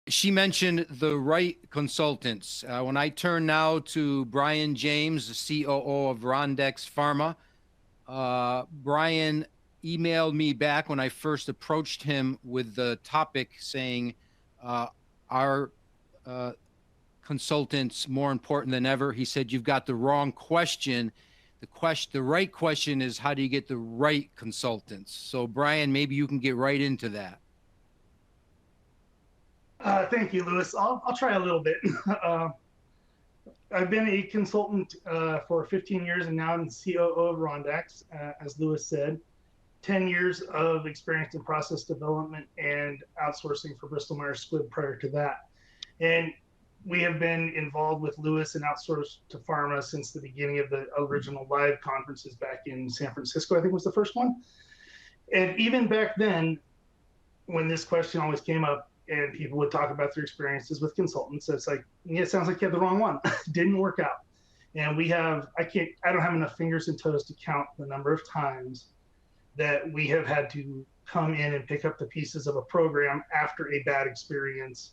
She mentioned the right consultants. When I turn now to Brian James, the COO of Rondaxe Pharma, Brian emailed me back when I first approached him with the topic saying, our consultants more important than ever. He said, you've got the wrong question. The right question is, how do you get the right consultants? So Brian, maybe you can get right into that. Thank you, Lewis. I'll try a little bit. I've been a consultant for 15 years, and now I'm the COO of Rondaxe, as Lewis said. 10 years of experience in process development and outsourcing for Bristol Myers Squibb prior to that. And we have been involved with Lewis and Outsourced to Pharma since the beginning of the original live conferences back in San Francisco, I think was the first one. And even back then, when this question always came up and people would talk about their experiences with consultants, it's like, yeah, it sounds like you had the wrong one. Didn't work out. And I don't have enough fingers and toes to count the number of times that we have had to come in and pick up the pieces of a program after a bad experience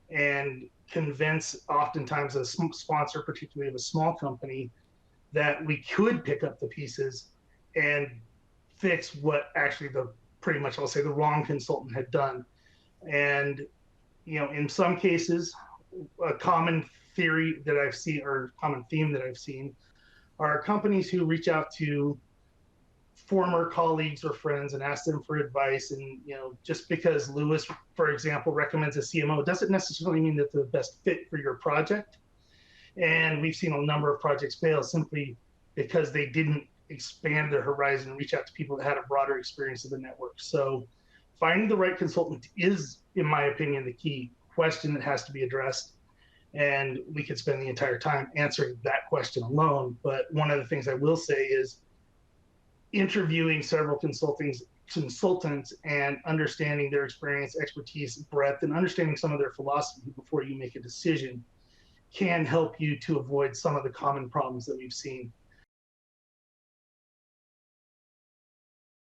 and convince oftentimes a sponsor, particularly of a small company, that we could pick up the pieces and fix what actually pretty much I'll say the wrong consultant had done. And, in some cases, a common theory that I've seen, or common theme that I've seen, are companies who reach out to former colleagues or friends and ask them for advice. And, just because Lewis, for example, recommends a CMO doesn't necessarily mean that they're the best fit for your project. And we've seen a number of projects fail simply because they didn't expand their horizon and reach out to people that had a broader experience of the network. So finding the right consultant is, in my opinion, the key question that has to be addressed. And we could spend the entire time answering that question alone. But one of the things I will say is interviewing several consultants and understanding their experience, expertise, breadth, and understanding some of their philosophy before you make a decision can help you to avoid some of the common problems that we've seen